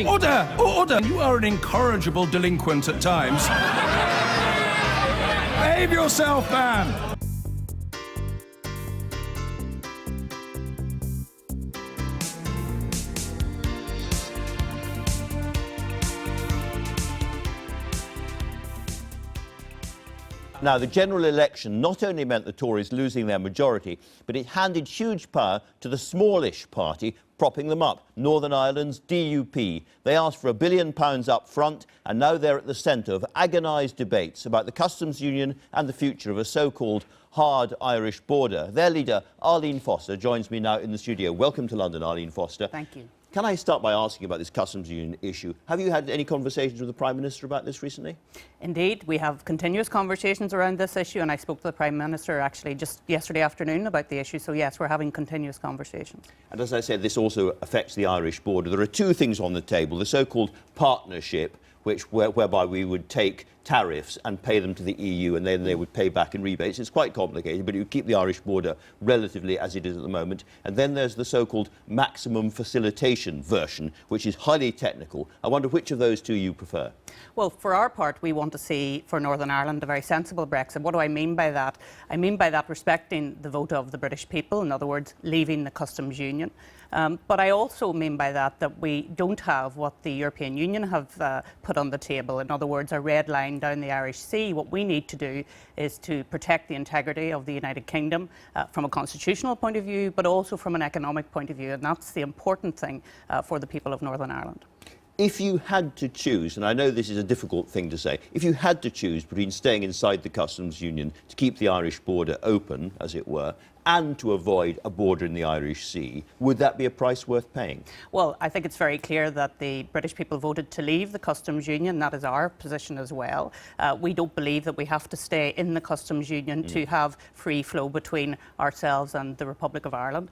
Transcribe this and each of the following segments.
Order! Order! You are an incorrigible delinquent at times. Behave yourself, man! Now, the general election not only meant the Tories losing their majority, but it handed huge power to the smallish party propping them up, Northern Ireland's DUP. They asked for £1 billion up front, and now they're at the centre of agonised debates about the customs union and the future of a so-called hard Irish border. Their leader, Arlene Foster, joins me now in the studio. Welcome to London, Arlene Foster. Thank you. Can I start by asking about this customs union issue? Have you had any conversations with the Prime Minister about this recently? Indeed, we have continuous conversations around this issue, and I spoke to the Prime Minister actually just yesterday afternoon about the issue. So yes, we're having continuous conversations. And as I said, this also affects the Irish border. There are two things on the table: the so-called partnership, whereby we would take tariffs and pay them to the EU, and then they would pay back in rebates. It's quite complicated, but it would keep the Irish border relatively as it is at the moment. And then there's the so-called maximum facilitation version, which is highly technical. I wonder which of those two you prefer. Well, for our part, we want to see for Northern Ireland a very sensible Brexit. What do I mean by that? I mean by that respecting the vote of the British people, in other words, leaving the customs union. But I also mean by that we don't have what the European Union have put on the table. In other words, a red line down the Irish Sea. What we need to do is to protect the integrity of the United Kingdom from a constitutional point of view, but also from an economic point of view. And that's the important thing for the people of Northern Ireland. If you had to choose, and I know this is a difficult thing to say, if you had to choose between staying inside the customs union to keep the Irish border open, as it were, and to avoid a border in the Irish Sea, would that be a price worth paying? Well, I think it's very clear that the British people voted to leave the customs union. That is our position as well. We don't believe that we have to stay in the customs union to have free flow between ourselves and the Republic of Ireland.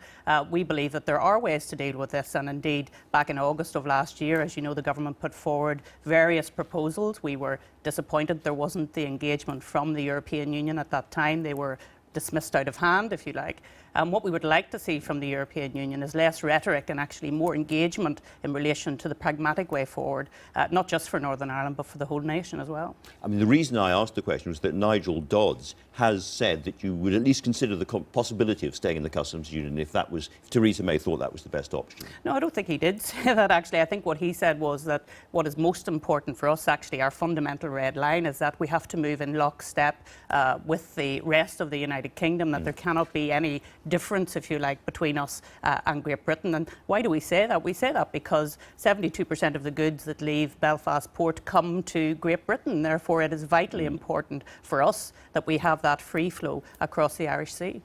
We believe that there are ways to deal with this, and indeed, back in August of last year, as you know, the government put forward various proposals. We were disappointed there wasn't the engagement from the European Union at that time. They were dismissed out of hand, if you like. What we would like to see from the European Union is less rhetoric and actually more engagement in relation to the pragmatic way forward, not just for Northern Ireland, but for the whole nation as well. I mean, the reason I asked the question was that Nigel Dodds has said that you would at least consider the possibility of staying in the customs union if Theresa May thought that was the best option. No, I don't think he did say that, actually. I think what he said was that what is most important for us, actually, our fundamental red line, is that we have to move in lockstep with the rest of the United Kingdom, that there cannot be any difference, if you like, between us and Great Britain. And why do we say that? We say that because 72% of the goods that leave Belfast port come to Great Britain. Therefore, it is vitally important for us that we have that free flow across the Irish Sea.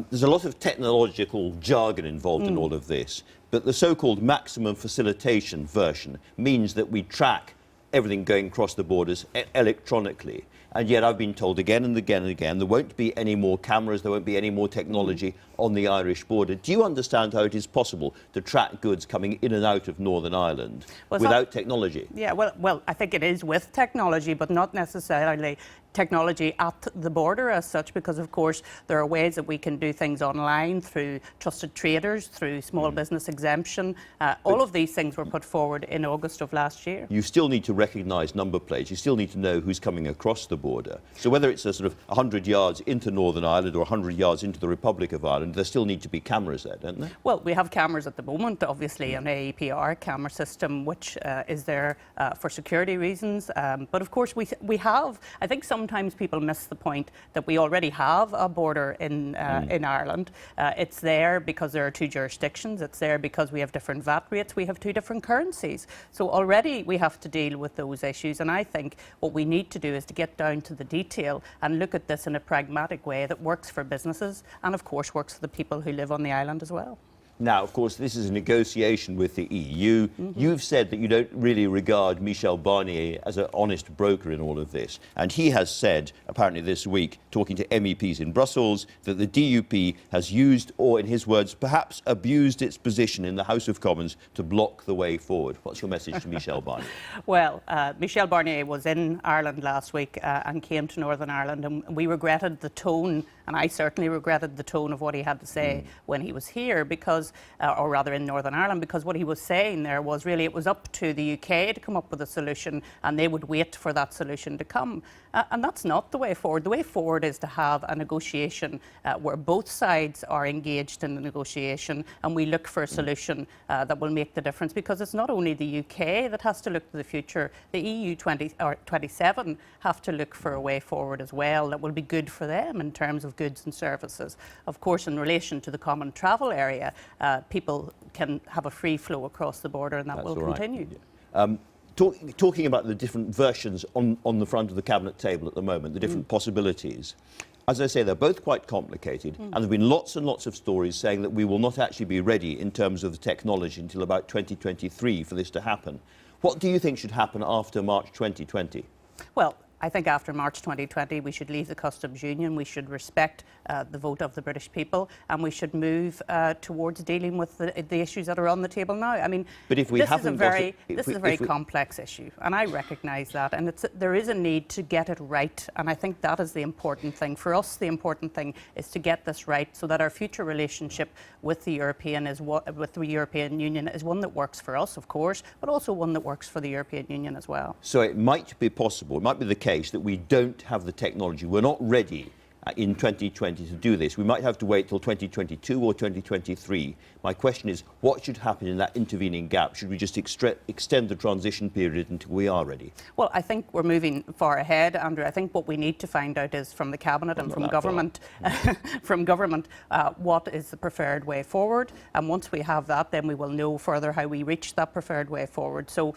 There's a lot of technological jargon involved in all of this, but the so-called maximum facilitation version means that we track everything going across the borders electronically. And yet I've been told again and again and again there won't be any more cameras, there won't be any more technology on the Irish border. Do you understand how it is possible to track goods coming in and out of Northern Ireland without technology? Yeah, well, I think it is with technology, but not necessarily technology at the border as such, because of course there are ways that we can do things online through trusted traders, through small business exemption. All of these things were put forward in August of last year. You still need to recognise number plates, you still need to know who's coming across the border. So whether it's a sort of 100 yards into Northern Ireland or 100 yards into the Republic of Ireland, there still need to be cameras there, don't there? Well, we have cameras at the moment, obviously an AEPR camera system which is there for security reasons, but of course we have, I think sometimes people miss the point that we already have a border in Ireland. It's there because there are two jurisdictions, it's there because we have different VAT rates, we have two different currencies. So already we have to deal with those issues, and I think what we need to do is to get down to the detail and look at this in a pragmatic way that works for businesses and of course works for the people who live on the island as well. Now, of course, this is a negotiation with the EU. You've said that you don't really regard Michel Barnier as an honest broker in all of this. And he has said, apparently this week, talking to MEPs in Brussels, that the DUP has used, or in his words, perhaps abused its position in the House of Commons to block the way forward. What's your message to Michel Barnier? Well, Michel Barnier was in Ireland last week and came to Northern Ireland, and we regretted the tone And I certainly regretted the tone of what he had to say when he was here, because, or rather in Northern Ireland, because what he was saying there was really it was up to the UK to come up with a solution, and they would wait for that solution to come. And that's not the way forward. The way forward is to have a negotiation where both sides are engaged in the negotiation, and we look for a solution that will make the difference, because it's not only the UK that has to look to the future. The EU 27 have to look for a way forward as well that will be good for them in terms of goods and services. Of course, in relation to the common travel area, people can have a free flow across the border, and that will continue. Talking about the different versions on the front of the cabinet table at the moment, the different possibilities, as I say, they're both quite complicated, and there have been lots and lots of stories saying that we will not actually be ready in terms of the technology until about 2023 for this to happen. What do you think should happen after March 2020? Well, I think after March 2020 we should leave the customs union, we should respect the vote of the British people, and we should move towards dealing with the issues that are on the table now. I mean, but if we this haven't is a very complex issue, and I recognise that, and there is a need to get it right, and I think that is the important thing. For us, the important thing is to get this right so that our future relationship with the European Union is one that works for us, of course, but also one that works for the European Union as well. So it might be possible, it might be the case that we don't have the technology, we're not ready in 2020 to do this. We might have to wait till 2022 or 2023. My question is, what should happen in that intervening gap? Should we just extend the transition period until we are ready? Well, I think we're moving far ahead, Andrew. I think what we need to find out is from the Cabinet and from government, what is the preferred way forward. And once we have that, then we will know further how we reach that preferred way forward. So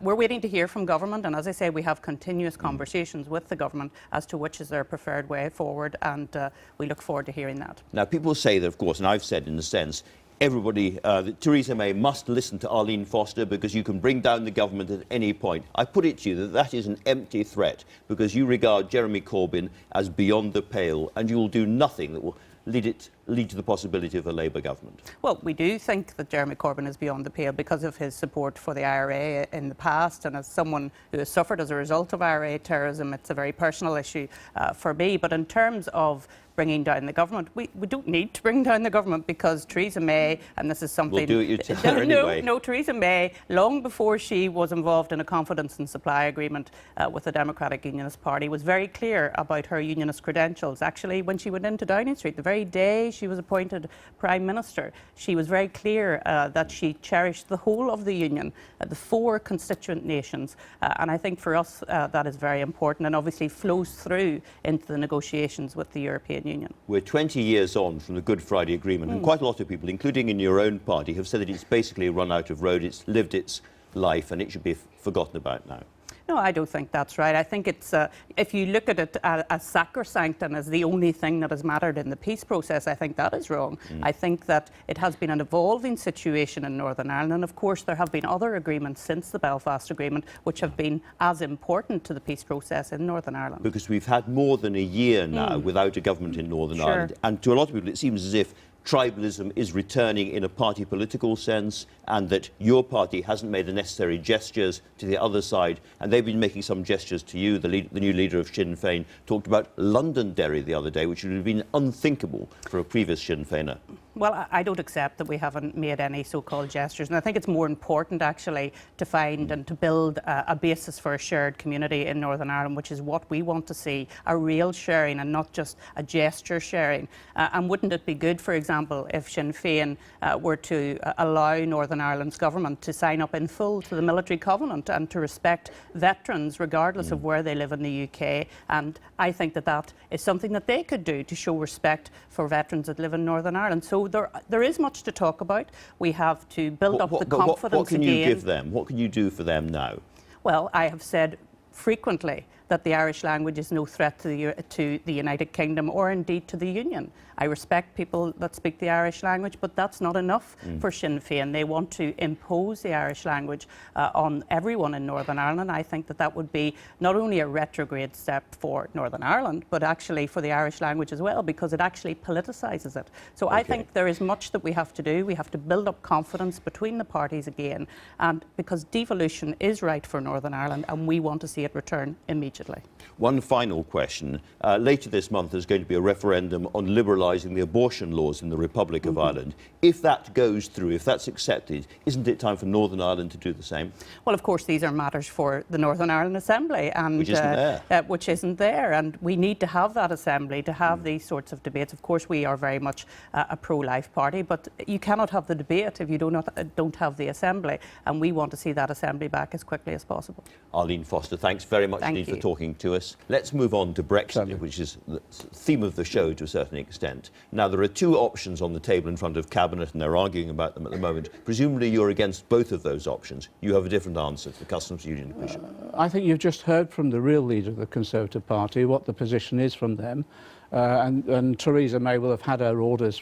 we're waiting to hear from government, and as I say, we have continuous conversations with the government as to which is their preferred way forward, and we look forward to hearing that. Now, people say that, of course, and I've said in a sense, everybody, that Theresa May must listen to Arlene Foster because you can bring down the government at any point. I put it to you that that is an empty threat, because you regard Jeremy Corbyn as beyond the pale, and you will do nothing that will lead to the possibility of a Labour government. Well, we do think that Jeremy Corbyn is beyond the pale because of his support for the IRA in the past, and as someone who has suffered as a result of IRA terrorism, it's a very personal issue for me. But in terms of bringing down the government, we don't need to bring down the government, because Theresa May, and this is something... We'll do what you tell her anyway. No, Theresa May, long before she was involved in a confidence and supply agreement with the Democratic Unionist Party, was very clear about her unionist credentials. Actually, when she went into Downing Street, the very day she was appointed Prime Minister, she was very clear that she cherished the whole of the Union, the 4 constituent nations, and I think for us that is very important, and obviously flows through into the negotiations with the European Union. We're 20 years on from the Good Friday Agreement, and quite a lot of people, including in your own party, have said that it's basically run out of road, it's lived its life, and it should be forgotten about now. No, I don't think that's right. I think it's, if you look at it as sacrosanct and as the only thing that has mattered in the peace process, I think that is wrong. I think that it has been an evolving situation in Northern Ireland, and of course there have been other agreements since the Belfast Agreement which have been as important to the peace process in Northern Ireland. Because we've had more than a year now without a government in Northern Ireland, and to a lot of people it seems as if tribalism is returning in a party political sense, and that your party hasn't made the necessary gestures to the other side, and they've been making some gestures to you. The new leader of Sinn Féin talked about Londonderry the other day, which would have been unthinkable for a previous Sinn Féiner. Well, I don't accept that we haven't made any so-called gestures, and I think it's more important actually to find and to build a basis for a shared community in Northern Ireland, which is what we want to see, a real sharing and not just a gesture sharing. And wouldn't it be good, for example, if Sinn Féin were to allow Northern Ireland's government to sign up in full to the military covenant and to respect veterans regardless of where they live in the UK? And I think that that is something that they could do to show respect for veterans that live in Northern Ireland. So there is much to talk about. We have to build up the confidence again. What can you give them? What can you do for them now? Well, I have said frequently that the Irish language is no threat to the United Kingdom or indeed to the Union. I respect people that speak the Irish language, but that's not enough for Sinn Féin. They want to impose the Irish language on everyone in Northern Ireland. I think that that would be not only a retrograde step for Northern Ireland, but actually for the Irish language as well, because it actually politicises it. So I think there is much that we have to do. We have to build up confidence between the parties again, and because devolution is right for Northern Ireland, and we want to see it return immediately. allegedly. One final question. Later this month, there's going to be a referendum on liberalising the abortion laws in the Republic of Ireland. If that goes through, if that's accepted, isn't it time for Northern Ireland to do the same? Well, of course, these are matters for the Northern Ireland Assembly, and which isn't there. And we need to have that assembly to have these sorts of debates. Of course, we are very much a pro-life party, but you cannot have the debate if you don't have the assembly. And we want to see that assembly back as quickly as possible. Arlene Foster, thanks very much indeed for talking to us. Let's move on to Brexit, which is the theme of the show to a certain extent. Now, there are two options on the table in front of Cabinet, and they're arguing about them at the moment. Presumably, you're against both of those options. You have a different answer to the Customs Union Commission. I think you've just heard from the real leader of the Conservative Party what the position is from them. And Theresa May will have had her orders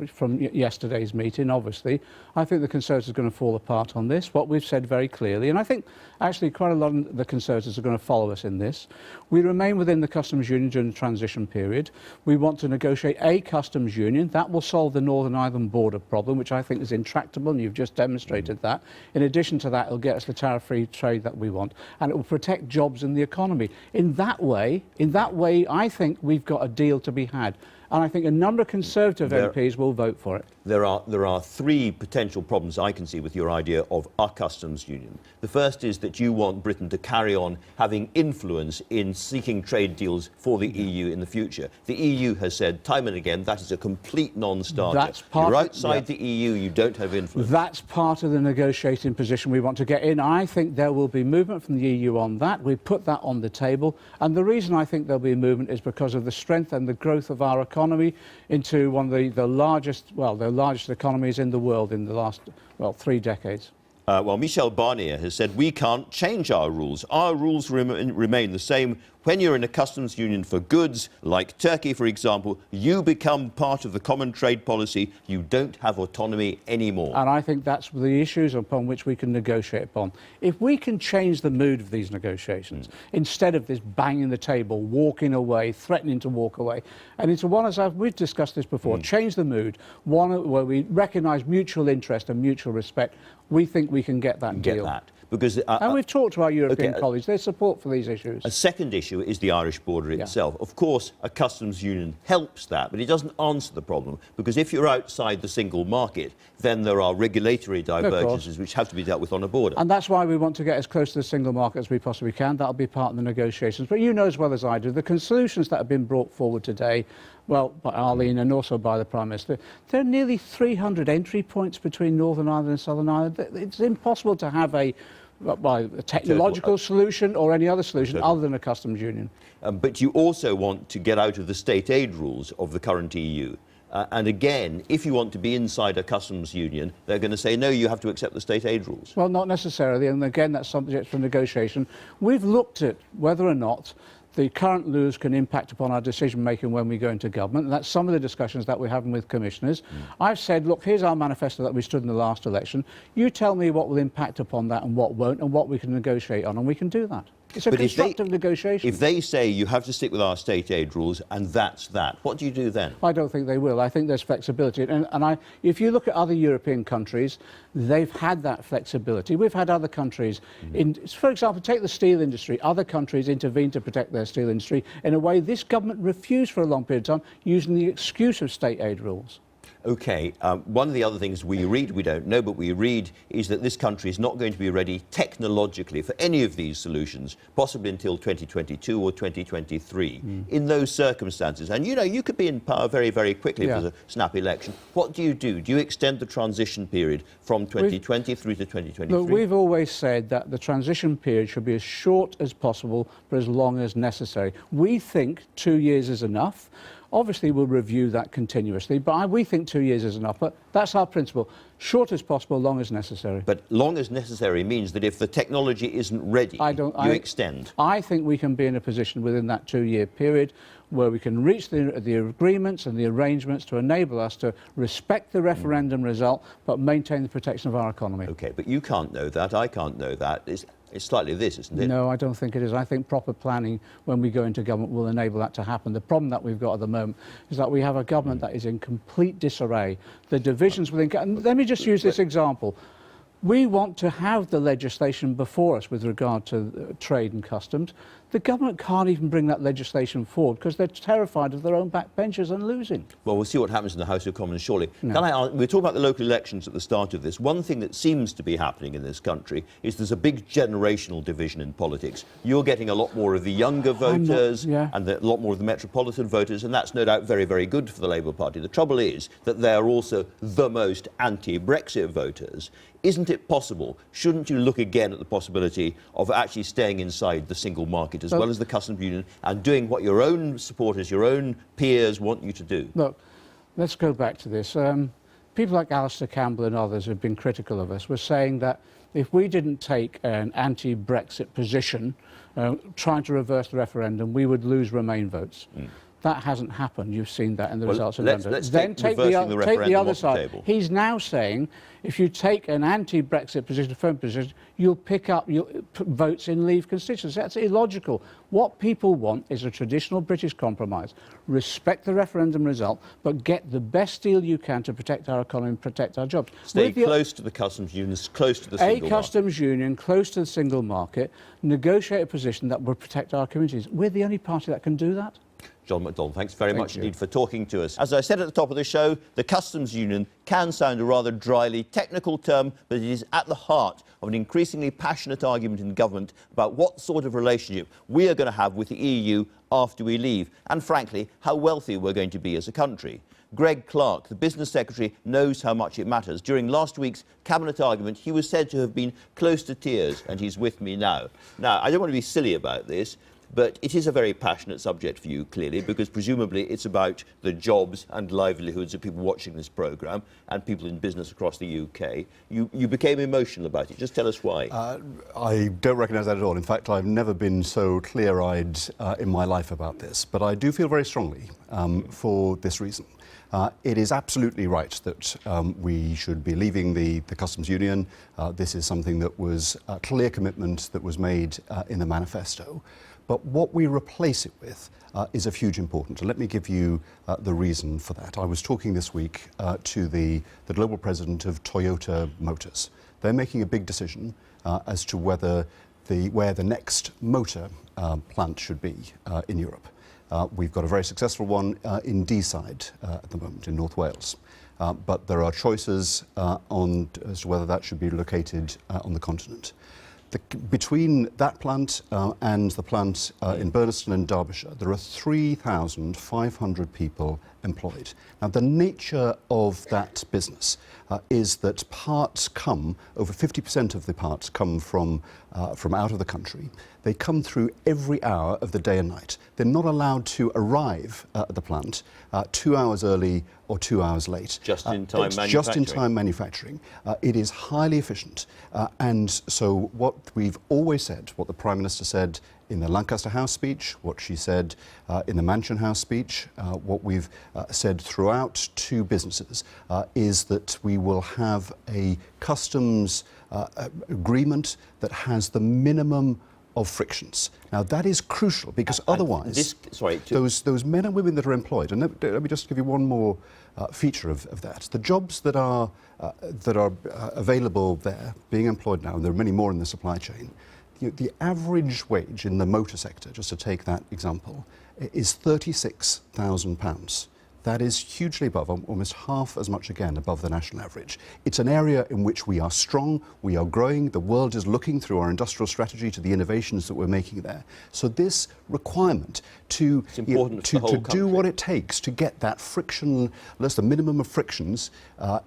from yesterday's meeting, obviously. I think the Conservatives are going to fall apart on this, what we've said very clearly. And I think actually quite a lot of the Conservatives are going to follow us in this. We remain within the Customs Union during the transition period. We want to negotiate a Customs Union. That will solve the Northern Ireland border problem, which I think is intractable, and you've just demonstrated that. In addition to that, it'll get us the tariff-free trade that we want, and it will protect jobs in the economy. In that way, I think we've got a deal to be had, and I think a number of Conservative MPs will vote for it. There are three potential problems I can see with your idea of a customs union. The first is that you want Britain to carry on having influence in seeking trade deals for the EU in the future. The EU has said time and again that is a complete non-starter. You're outside the EU, you don't have influence. That's part of the negotiating position we want to get in. I think there will be movement from the EU on that. We put that on the table, and the reason I think there'll be movement is because of the strength and the growth of our economy into one of the largest economies in the world in the last, 3 decades. Well, Michel Barnier has said we can't change our rules. Our rules remain the same. When you're in a customs union for goods, like Turkey, for example, you become part of the common trade policy. You don't have autonomy anymore. And I think that's the issues upon which we can negotiate upon. If we can change the mood of these negotiations, instead of this banging the table, walking away, threatening to walk away, and into one, as we've discussed this before, change the mood, one where we recognise mutual interest and mutual respect, we think we can get that deal. Because, and we've talked to our European colleagues, their support for these issues. A second issue is the Irish border itself. Of course, a customs union helps that, but it doesn't answer the problem, because if you're outside the single market, then there are regulatory divergences which have to be dealt with on a border. And that's why we want to get as close to the single market as we possibly can. That'll be part of the negotiations. But you know as well as I do, the solutions that have been brought forward today, well, by Arlene and also by the Prime Minister, there are nearly 300 entry points between Northern Ireland and Southern Ireland. It's impossible to have a technological solution or any other solution other than a customs union. But you also want to get out of the state aid rules of the current EU. And again, if you want to be inside a customs union, they're going to say, no, you have to accept the state aid rules. Well, not necessarily. And again, that's subject for negotiation. We've looked at whether or not the current laws can impact upon our decision-making when we go into government. And that's some of the discussions that we're having with commissioners. I've said, look, here's our manifesto that we stood in the last election. You tell me what will impact upon that and what won't, and what we can negotiate on, and we can do that. It's a constructive negotiation. If they say you have to stick with our state aid rules and that's that, what do you do then? I don't think they will. I think there's flexibility. And if you look at other European countries, they've had that flexibility. We've had other countries, for example, take the steel industry. Other countries intervene to protect their steel industry in a way this government refused for a long period of time, using the excuse of state aid rules. OK, one of the other things we read, we don't know, but we read, is that this country is not going to be ready technologically for any of these solutions, possibly until 2022 or 2023. In those circumstances, and you could be in power very, very quickly if there's a snap election. What do? Do you extend the transition period from 2020 through to 2023? Look, we've always said that the transition period should be as short as possible, but as long as necessary. We think 2 years is enough. Obviously, we'll review that continuously, but we think 2 years is enough. But that's our principle. Short as possible, long as necessary. But long as necessary means that if the technology isn't ready, you extend. I think we can be in a position within that 2-year period where we can reach the agreements and the arrangements to enable us to respect the referendum result, but maintain the protection of our economy. OK, but you can't know that. I can't know that. It's slightly this, isn't it? No, I don't think it is. I think proper planning when we go into government will enable that to happen. The problem that we've got at the moment is that we have a government that is in complete disarray. The divisions within... And let me just use this example. We want to have the legislation before us with regard to trade and customs. The government can't even bring that legislation forward because they're terrified of their own backbenchers and losing. Well, we'll see what happens in the House of Commons shortly. No. We were talking about the local elections at the start of this. One thing that seems to be happening in this country is there's a big generational division in politics. You're getting a lot more of the younger voters and a lot more of the metropolitan voters, and that's no doubt very, very good for the Labour Party. The trouble is that they're also the most anti-Brexit voters. Isn't it possible? Shouldn't you look again at the possibility of actually staying inside the single market as well as the customs union and doing what your own supporters, your own peers want you to do? Look, let's go back to this. People like Alistair Campbell and others who have been critical of us were saying that if we didn't take an anti-Brexit position, trying to reverse the referendum, we would lose Remain votes. That hasn't happened. You've seen that in the results in London. Then take the other side. He's now saying if you take an anti-Brexit position, a firm position, you'll pick up votes in Leave constituencies. That's illogical. What people want is a traditional British compromise. Respect the referendum result, but get the best deal you can to protect our economy and protect our jobs. Stay close to the customs union, close to the single market. A customs union, close to the single market, negotiate a position that will protect our communities. We're the only party that can do that. John McDonnell, thanks very much indeed for talking to us. As I said at the top of the show, the customs union can sound a rather dryly technical term, but it is at the heart of an increasingly passionate argument in government about what sort of relationship we are going to have with the EU after we leave, and frankly, how wealthy we're going to be as a country. Greg Clark, the business secretary, knows how much it matters. During last week's cabinet argument, he was said to have been close to tears, and he's with me now. Now, I don't want to be silly about this, but it is a very passionate subject for you, clearly, because presumably it's about the jobs and livelihoods of people watching this programme and people in business across the UK. You became emotional about it. Just tell us why. I don't recognise that at all. In fact, I've never been so clear-eyed in my life about this. But I do feel very strongly for this reason. It is absolutely right that we should be leaving the customs union. This is something that was a clear commitment that was made in the manifesto. But what we replace it with is of huge importance. And let me give you the reason for that. I was talking this week to the global president of Toyota Motors. They're making a big decision as to where the next motor plant should be in Europe. We've got a very successful one in Deeside at the moment in North Wales. But there are choices as to whether that should be located on the continent. Between that plant and the plant in Burnaston in Derbyshire, there are 3,500 people employed. Now, the nature of that business is that parts come, over 50% of the parts come from out of the country. They come through every hour of the day and night. They're not allowed to arrive at the plant 2 hours early or 2 hours late. Just-in-time manufacturing. Just-in-time manufacturing. It is highly efficient. And so what we've always said, what the Prime Minister said in the Lancaster House speech, what she said in the Mansion House speech, what we've said throughout to businesses, is that we will have a customs agreement that has the minimum of frictions. Now, that is crucial because otherwise, those men and women that are employed, and let me just give you one more feature of that. The jobs that are available there, being employed now, and there are many more in the supply chain, the average wage in the motor sector, just to take that example, is £36,000. That is hugely above, almost half as much again above the national average. It's an area in which we are strong, we are growing, the world is looking through our industrial strategy to the innovations that we're making there. So this requirement to do what it takes to get that frictionless, the minimum of frictions,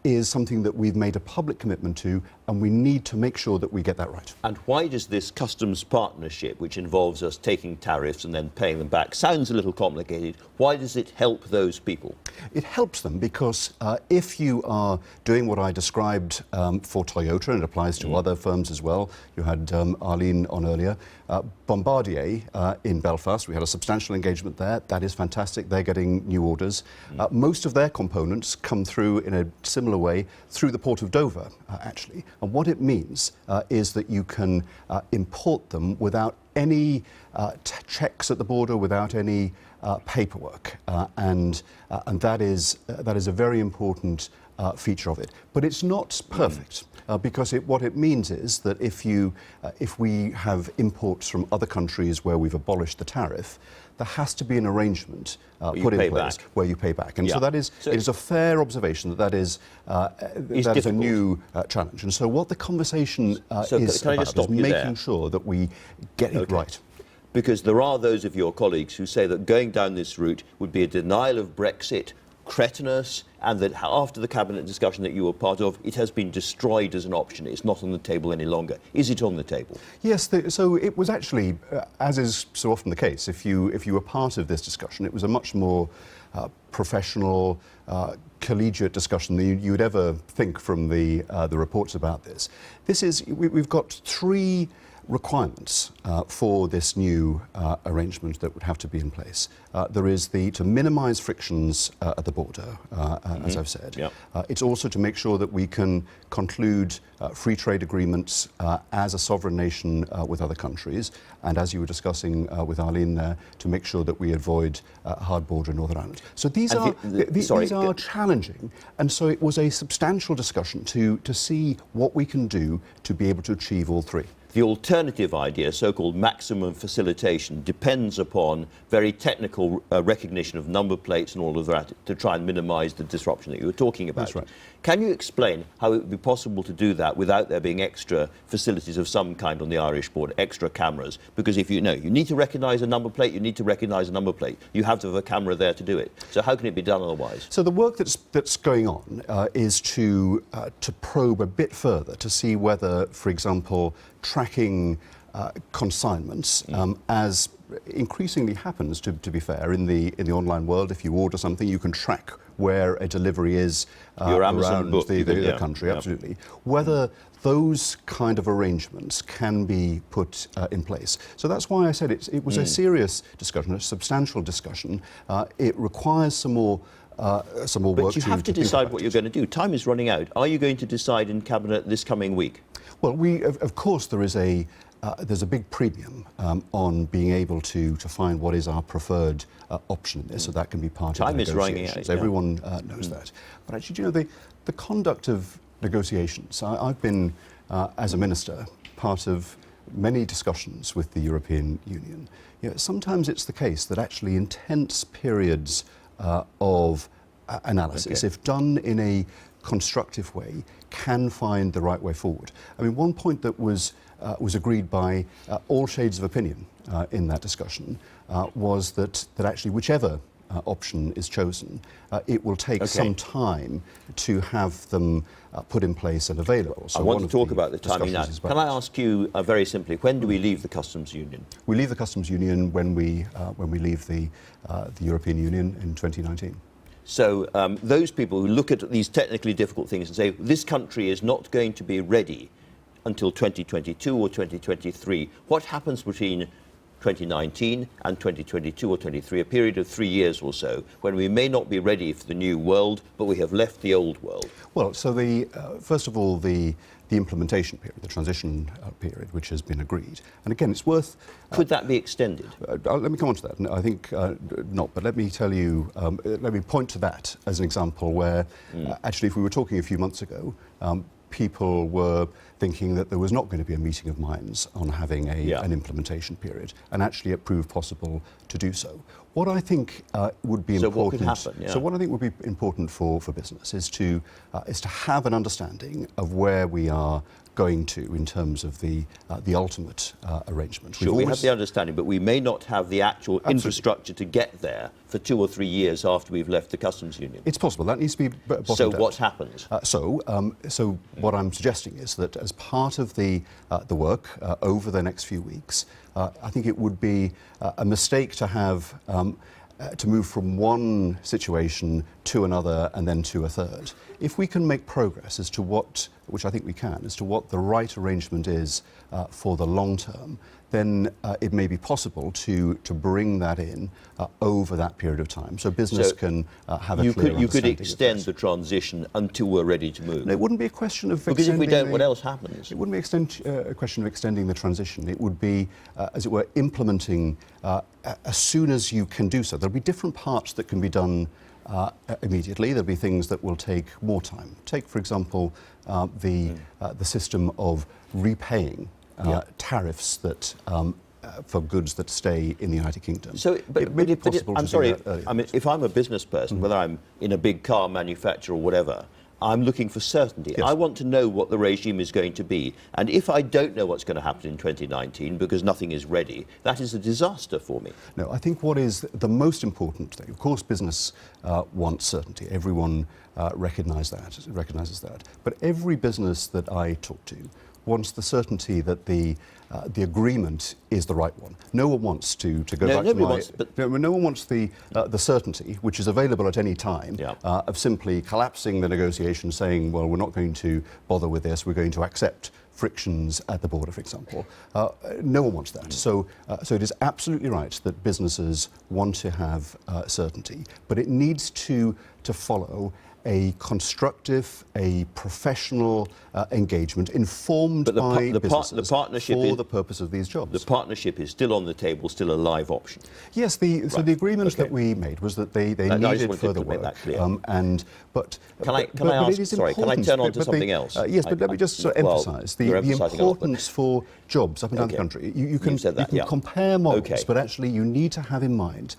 is something that we've made a public commitment to, and we need to make sure that we get that right. And why does this customs partnership, which involves us taking tariffs and then paying them back, sounds a little complicated, why does it help those people? It helps them because if you are doing what I described for Toyota, and it applies to other firms as well, you had Arlene on earlier, Bombardier in Belfast, we had a substantial engagement there. That is fantastic. They're getting new orders. Most of their components come through in a similar way through the port of Dover, actually. And what it means is that you can import them without any checks at the border, without any paperwork, and that is a very important feature of it. But it's not perfect. Because what it means is that if we have imports from other countries where we've abolished the tariff, there has to be an arrangement put in place where you pay back. And so it is a fair observation that is a new challenge. And so what the conversation is about is making sure that we get it right. Because there are those of your colleagues who say that going down this route would be a denial of Brexit, cretinous, and that after the cabinet discussion that you were part of, it has been destroyed as an option. It's not on the table any longer. Is it on the table? Yes, so it was actually, as is so often the case, if you were part of this discussion, it was a much more professional, collegiate discussion than you would ever think from the reports about this. We've got three requirements for this new arrangement that would have to be in place. There is to minimise frictions at the border, as I've said. Yep. It's also to make sure that we can conclude free trade agreements as a sovereign nation with other countries, and as you were discussing with Arlene there, to make sure that we avoid hard border in Northern Ireland. So these are challenging, and so it was a substantial discussion to see what we can do to be able to achieve all three. The alternative idea, so-called maximum facilitation, depends upon very technical recognition of number plates and all of that to try and minimise the disruption that you were talking about. That's right. Can you explain how it would be possible to do that without there being extra facilities of some kind on the Irish border, extra cameras? Because if you need to recognise a number plate, you need to recognise a number plate. You have to have a camera there to do it. So how can it be done otherwise? So the work that's going on is to probe a bit further to see whether, for example, tracking consignments, as increasingly happens, to be fair, in the online world. If you order something, you can track where a delivery is around the country, absolutely. Whether those kind of arrangements can be put in place. So that's why I said it was a serious discussion, a substantial discussion. It requires some more work. But you have to decide what you're going to do. Time is running out. Are you going to decide in Cabinet this coming week? Well, of course there's a big premium on being able to find what is our preferred option in this, so that can be part of the negotiations. Time is running out. Everyone knows that. But actually, the conduct of negotiations, I've been, as a minister, part of many discussions with the European Union. Sometimes it's the case that actually intense periods of analysis, if done in a constructive way, can find the right way forward. I mean, one point that was agreed by all shades of opinion in that discussion was that actually whichever option is chosen, it will take some time to have them put in place and available. So I want to talk about the timing now. Can I ask you very simply, when do we leave the customs union? We leave the customs union when we leave the European Union in 2019. So those people who look at these technically difficult things and say, this country is not going to be ready until 2022 or 2023, what happens between 2019 and 2022 or 23, a period of 3 years or so, when we may not be ready for the new world, but we have left the old world? Well, so first of all, the implementation period, the transition period, which has been agreed. And again, it's worth... Could that be extended? Let me come on to that. I think not, but let me tell you, let me point to that as an example where, actually, if we were talking a few months ago, people were thinking that there was not going to be a meeting of minds on having an implementation period, and actually it proved possible to do so. What I think would be important. What could happen? So what I think would be important for business is to have an understanding of where we are going to in terms of the ultimate arrangement. Sure, we have the understanding, but we may not have the actual infrastructure to get there for 2 or 3 years after we've left the customs union. It's possible. That needs to be bottomed out. So what happens? So what I'm suggesting is that as part of the work over the next few weeks, I think it would be a mistake to have to move from one situation to another and then to a third. If we can make progress as to which I think we can, as to what the right arrangement is for the long term, then it may be possible to bring that in over that period of time, so business can have a clear understanding. You could extend the transition until we're ready to move. No, it wouldn't be a question of because if we don't, what else happens? It wouldn't be a question of extending the transition. It would be, as it were, implementing as soon as you can do so. There'll be different parts that can be done immediately. There'll be things that will take more time. Take, for example, the system of repaying tariffs that for goods that stay in the United Kingdom. So, I'm sorry. I mean, if I'm a business person, whether I'm in a big car manufacturer or whatever, I'm looking for certainty. Yes. I want to know what the regime is going to be. And if I don't know what's going to happen in 2019 because nothing is ready, that is a disaster for me. No, I think what is the most important thing, of course, business wants certainty. Everyone recognizes that. But every business that I talk to wants the certainty that the agreement is the right one. No one wants to go back to no one wants the certainty, which is available at any time, of simply collapsing the negotiation, saying, well, we're not going to bother with this, we're going to accept frictions at the border, for example. No one wants that. So it is absolutely right that businesses want to have certainty, but it needs to follow a constructive, a professional engagement informed by businesses for the purpose of these jobs. The partnership is still on the table, still a live option. Yes, so the agreement that we made was that they needed further work. That clear. Can I turn on to something else? Yes, but let me just emphasise the importance for jobs up and down the country. You can compare models, but actually you need to have in mind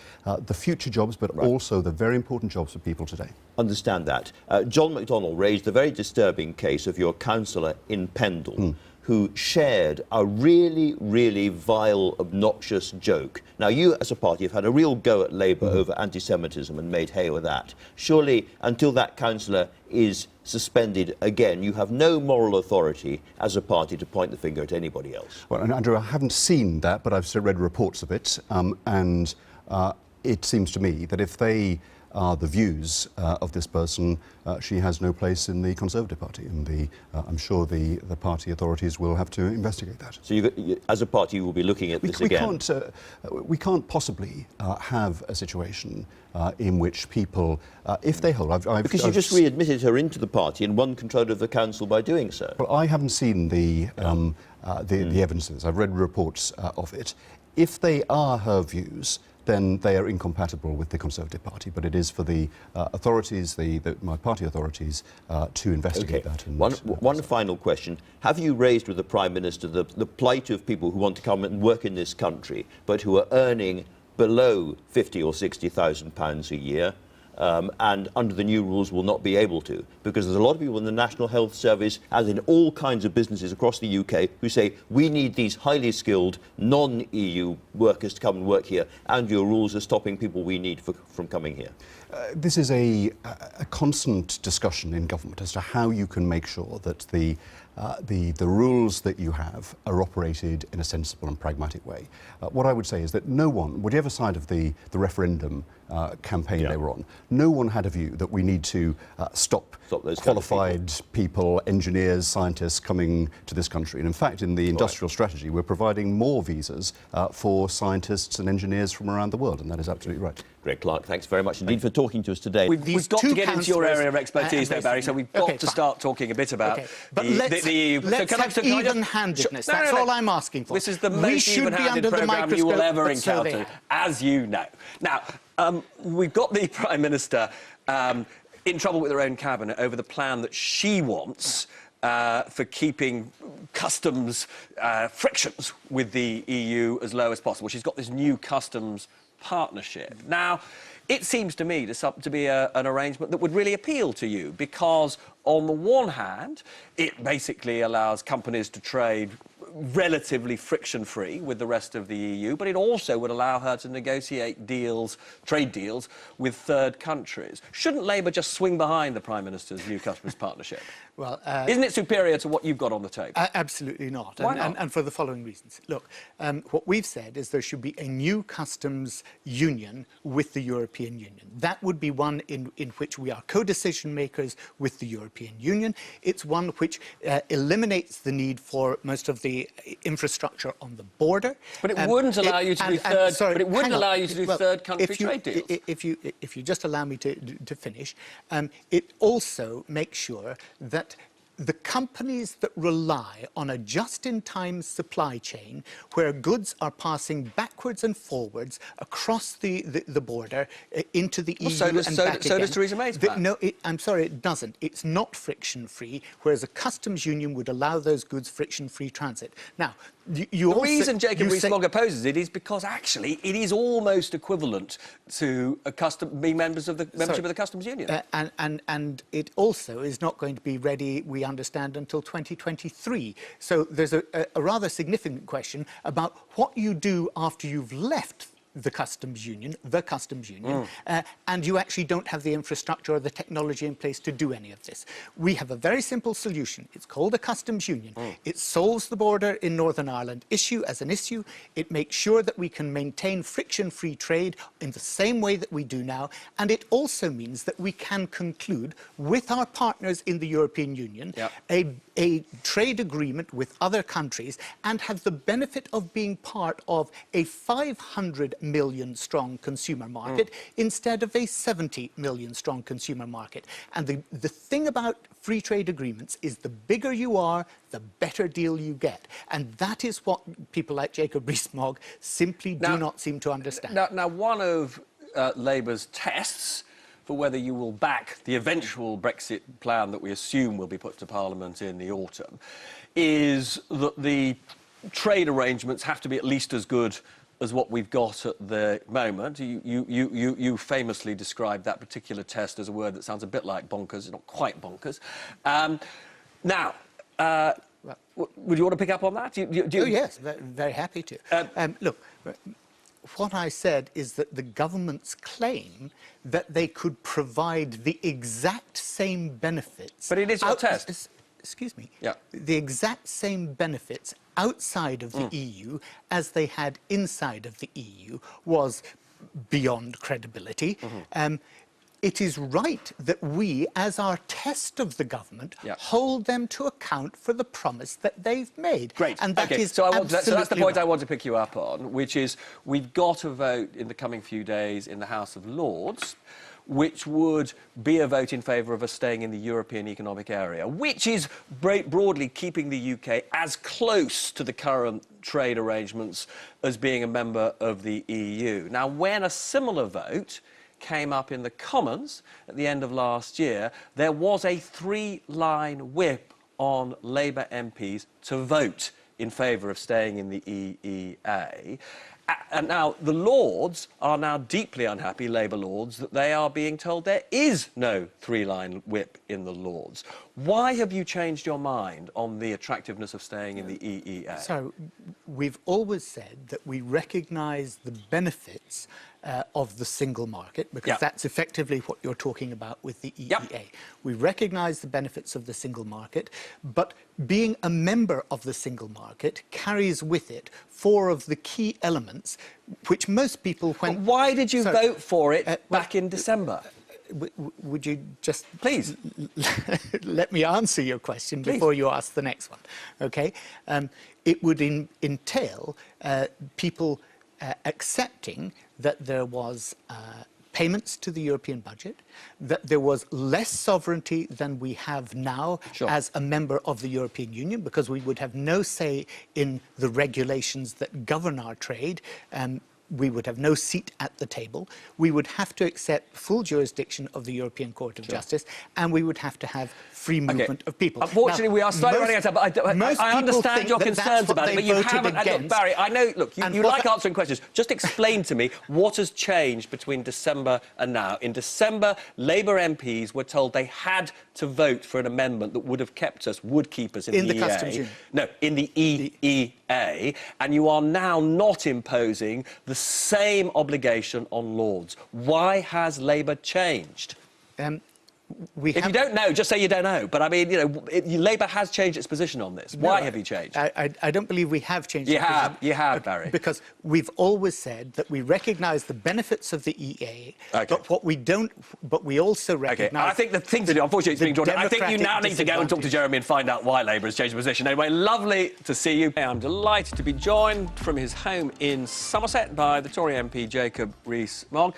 the future jobs, but also the very important jobs for people today. Understand that. John McDonnell raised the very disturbing case of your councillor in Pendle, who shared a really, really vile, obnoxious joke. Now, you as a party have had a real go at Labour over anti-Semitism and made hay with that. Surely, until that councillor is suspended again, you have no moral authority as a party to point the finger at anybody else. Well, and Andrew, I haven't seen that, but I've read reports of it, and it seems to me that if they are the views of this person, she has no place in the Conservative Party, and I'm sure the party authorities will have to investigate that. So you, as a party, you will be looking at this again? We can't possibly have a situation in which people, if they hold... Because you just readmitted her into the party and won control of the council by doing so. Well, I haven't seen the evidences. I've read reports of it. If they are her views, then they are incompatible with the Conservative Party. But it is for the authorities, my party authorities, to investigate that. And, one final question. Have you raised with the Prime Minister the plight of people who want to come and work in this country, but who are earning below £50,000 or £60,000 a year, and under the new rules will not be able to? Because there's a lot of people in the National Health Service, as in all kinds of businesses across the UK, who say, we need these highly skilled, non-EU workers to come and work here, and your rules are stopping people we need from coming here. This is a constant discussion in government as to how you can make sure that the rules that you have are operated in a sensible and pragmatic way. What I would say is that no one, whatever side of the referendum campaign they were on, no one had a view that we need to stop those qualified people, engineers, scientists coming to this country. And in fact, in the industrial strategy, we're providing more visas for scientists and engineers from around the world, and that is absolutely right. Greg Clark, thanks very much indeed for talking to us today. We've got to get into your area of expertise though, Barry, so we've got to start talking a bit about the EU. Let's have even-handedness. That's all I'm asking for. This is the most even-handed programme you will ever encounter, as you know. Now, we've got the Prime Minister in trouble with her own cabinet over the plan that she wants for keeping customs frictions with the EU as low as possible. She's got this new customs partnership. Now, it seems to me to be an arrangement that would really appeal to you because, on the one hand, it basically allows companies to trade relatively friction-free with the rest of the EU, but it also would allow her to negotiate deals, trade deals, with third countries. Shouldn't Labour just swing behind the Prime Minister's new customs partnership? Well, isn't it superior to what you've got on the table? Absolutely not. Why not? And for the following reasons. Look, what we've said is there should be a new customs union with the European Union. That would be one in which we are co-decision makers with the European Union. It's one which eliminates the need for most of the infrastructure on the border. But it wouldn't allow you to do third country trade deals. If you just allow me to finish, it also makes sure that the companies that rely on a just-in-time supply chain where goods are passing backwards and forwards across the border into the EU and back again. So does Theresa May's plan. No, I'm sorry, it doesn't. It's not friction-free, whereas a customs union would allow those goods friction-free transit. Now, the reason Jacob Rees-Mogg opposes it is because actually it is almost equivalent to being membership of the customs union. And it also is not going to be ready, we understand, until 2023. So there's a rather significant question about what you do after you've left the customs union, and you actually don't have the infrastructure or the technology in place to do any of this. We have a very simple solution. It's called a customs union. It solves the border in Northern Ireland issue as an issue. It makes sure that we can maintain friction-free trade in the same way that we do now, and it also means that we can conclude with our partners in the European Union a trade agreement with other countries and have the benefit of being part of a 500 million strong consumer market instead of a 70 million strong consumer market. And the thing about free trade agreements is the bigger you are, the better deal you get. And that is what people like Jacob Rees-Mogg simply do not seem to understand. Now one of Labour's tests for whether you will back the eventual Brexit plan that we assume will be put to Parliament in the autumn is that the trade arrangements have to be at least as good as what we've got at the moment. You famously described that particular test as a word that sounds a bit like bonkers, not quite bonkers. Would you want to pick up on that? Oh, yes, very happy to. Look, what I said is that the government's claim that they could provide the exact same benefits... But it is your test. Excuse me. Yeah. The exact same benefits outside of the EU as they had inside of the EU was beyond credibility. It is right that we, as our test of the government, hold them to account for the promise that they've made. Great. And that is so that's the point right. I want to pick you up on, which is we've got a vote in the coming few days in the House of Lords, which would be a vote in favour of us staying in the European Economic Area, which is broadly keeping the UK as close to the current trade arrangements as being a member of the EU. Now, when a similar vote came up in the Commons at the end of last year, there was a 3-line whip on Labour MPs to vote in favour of staying in the EEA. And now the Lords are now deeply unhappy, Labour Lords, that they are being told there is no 3-line whip in the Lords. Why have you changed your mind on the attractiveness of staying in the EEA? So we've always said that we recognise the benefits of the single market, because that's effectively what you're talking about with the EEA. We recognise the benefits of the single market, but being a member of the single market carries with it 4 of the key elements which most people... But why did you vote for it back in December? Would you just... Please. Let me answer your question before you ask the next one, OK? It would entail people accepting that there was payments to the European budget, that there was less sovereignty than we have now as a member of the European Union, because we would have no say in the regulations that govern our trade. We would have no seat at the table. We would have to accept full jurisdiction of the European Court of Justice, and we would have to have free movement of people. Unfortunately, we are slightly running out of time, but I understand your concerns about it, but you haven't... Look, Barry, I know, look, you like answering questions. Just explain to me what has changed between December and now. In December, Labour MPs were told they had to vote for an amendment that would have kept us, would keep us in the Customs EEA. Union. No, in the EEA, and you are now not imposing the same obligation on Lords. Why has Labour changed? If you don't know, just say you don't know. But I mean, you know, Labour has changed its position on this. Why have you changed? I don't believe we have changed. You have, Barry. Because we've always said that we recognise the benefits of the EEA, but what we don't. But we also recognise. I think the thing to do, unfortunately, it's being drawn out. I think you now need to go and talk to Jeremy and find out why Labour has changed position. Anyway, lovely to see you. I'm delighted to be joined from his home in Somerset by the Tory MP Jacob Rees-Mogg.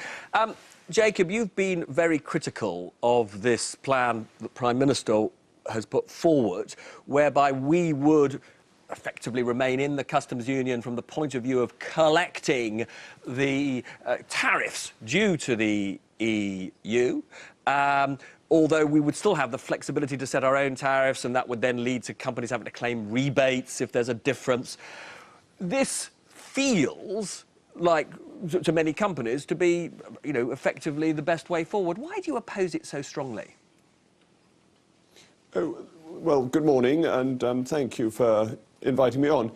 Jacob, you've been very critical of this plan that Prime Minister has put forward, whereby we would effectively remain in the customs union from the point of view of collecting the tariffs due to the EU, although we would still have the flexibility to set our own tariffs, and that would then lead to companies having to claim rebates if there's a difference. This feels like, to many companies, to be, effectively the best way forward. Why do you oppose it so strongly? Oh, well, good morning, and thank you for inviting me on.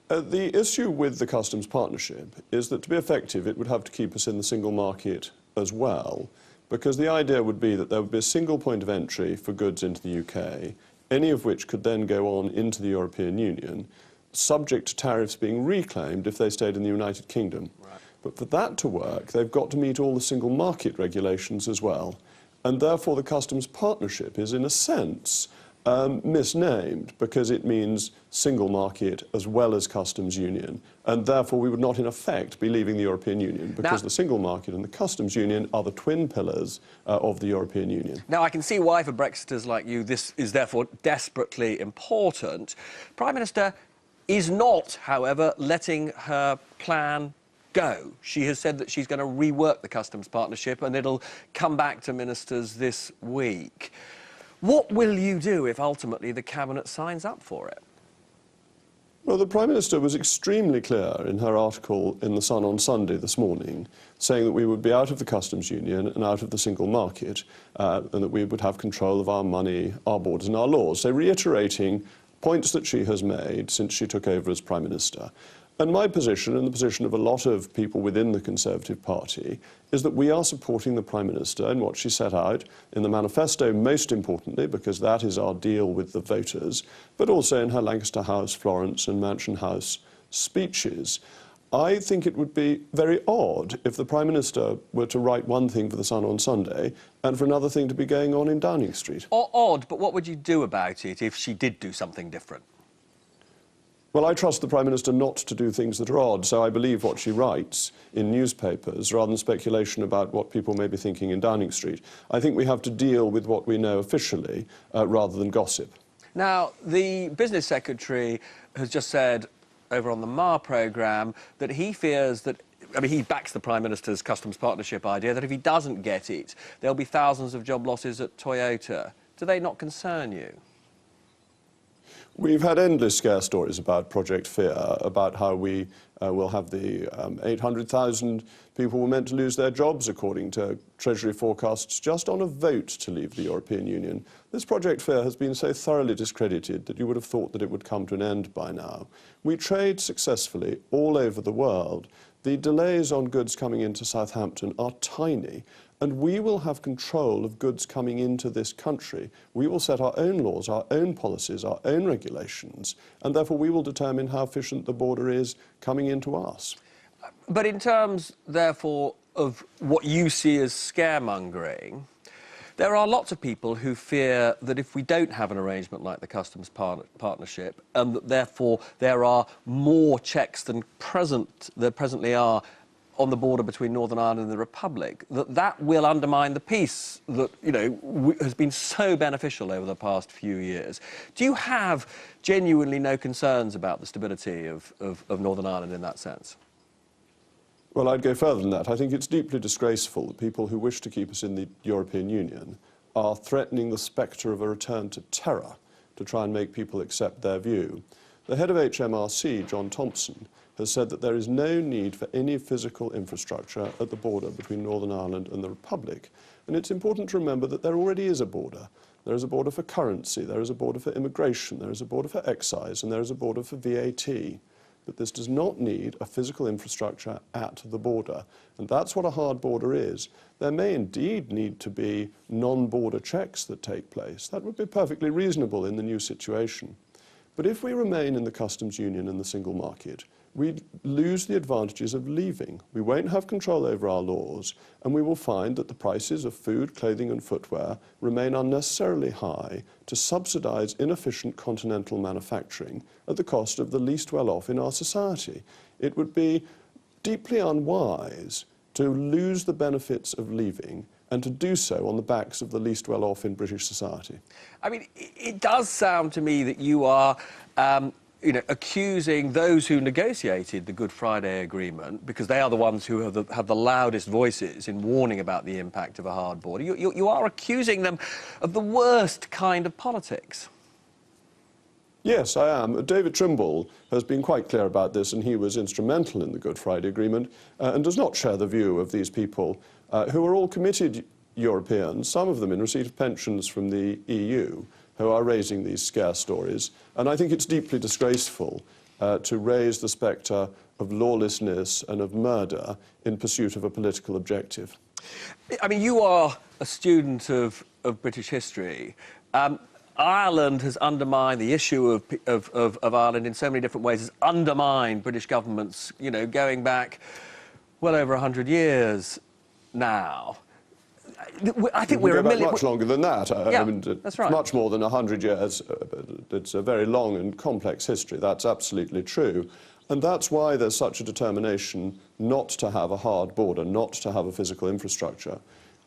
The issue with the customs partnership is that to be effective, it would have to keep us in the single market as well, because the idea would be that there would be a single point of entry for goods into the UK, any of which could then go on into the European Union, subject to tariffs being reclaimed if they stayed in the United Kingdom. Right. But for that to work, they've got to meet all the single market regulations as well. And therefore the customs partnership is, in a sense, misnamed, because it means single market as well as customs union, and therefore we would not in effect be leaving the European Union, because the single market and the customs union are the twin pillars of the European Union. Now I can see why for Brexiters like you this is therefore desperately important. Prime Minister is not, however, letting her plan go. She has said that she's going to rework the customs partnership and it'll come back to ministers this week. What will you do if ultimately the Cabinet signs up for it? Well, the Prime Minister was extremely clear in her article in The Sun on Sunday this morning, saying that we would be out of the customs union and out of the single market, and that we would have control of our money, our borders and our laws. So reiterating points that she has made since she took over as Prime Minister. And my position, and the position of a lot of people within the Conservative Party, is that we are supporting the Prime Minister in what she set out in the manifesto, most importantly, because that is our deal with the voters, but also in her Lancaster House, Florence and Mansion House speeches. I think it would be very odd if the Prime Minister were to write one thing for The Sun on Sunday and for another thing to be going on in Downing Street. Odd, but what would you do about it if she did do something different? Well, I trust the Prime Minister not to do things that are odd, so I believe what she writes in newspapers rather than speculation about what people may be thinking in Downing Street. I think we have to deal with what we know officially rather than gossip. Now, the Business Secretary has just said over on the Marr programme that he fears that, he backs the Prime Minister's customs partnership idea, that if he doesn't get it, there'll be thousands of job losses at Toyota. Do they not concern you? We've had endless scare stories about Project Fear, about how we will have the 800,000 people were meant to lose their jobs, according to Treasury forecasts, just on a vote to leave the European Union. This Project Fear has been so thoroughly discredited that you would have thought that it would come to an end by now. We trade successfully all over the world. The delays on goods coming into Southampton are tiny, and we will have control of goods coming into this country. We will set our own laws, our own policies, our own regulations, and therefore we will determine how efficient the border is coming into us. But in terms, therefore, of what you see as scaremongering, there are lots of people who fear that if we don't have an arrangement like the customs partnership, and that therefore there are more checks than there presently are on the border between Northern Ireland and the Republic, that will undermine the peace that, has been so beneficial over the past few years. Do you have genuinely no concerns about the stability of Northern Ireland in that sense? Well, I'd go further than that. I think it's deeply disgraceful that people who wish to keep us in the European Union are threatening the spectre of a return to terror to try and make people accept their view. The head of HMRC, John Thompson, has said that there is no need for any physical infrastructure at the border between Northern Ireland and the Republic. And it's important to remember that there already is a border. There is a border for currency, there is a border for immigration, there is a border for excise, and there is a border for VAT. But this does not need a physical infrastructure at the border. And that's what a hard border is. There may indeed need to be non-border checks that take place. That would be perfectly reasonable in the new situation. But if we remain in the customs union and the single market, we lose the advantages of leaving. We won't have control over our laws, and we will find that the prices of food, clothing and footwear remain unnecessarily high to subsidise inefficient continental manufacturing at the cost of the least well-off in our society. It would be deeply unwise to lose the benefits of leaving and to do so on the backs of the least well-off in British society. I mean, it does sound to me that you are, accusing those who negotiated the Good Friday Agreement, because they are the ones who have the loudest voices in warning about the impact of a hard border. You are accusing them of the worst kind of politics. Yes, I am. David Trimble has been quite clear about this, and he was instrumental in the Good Friday Agreement, and does not share the view of these people who are all committed Europeans, some of them in receipt of pensions from the EU, who are raising these scare stories. And I think it's deeply disgraceful to raise the spectre of lawlessness and of murder in pursuit of a political objective. I mean, you are a student of British history. Ireland has undermined the issue of Ireland in so many different ways, has undermined British governments, going back well over 100 years now. I think we're much longer than that. Yeah, that's right. Much more than 100 years. It's a very long and complex history. That's absolutely true. And that's why there's such a determination not to have a hard border, not to have a physical infrastructure.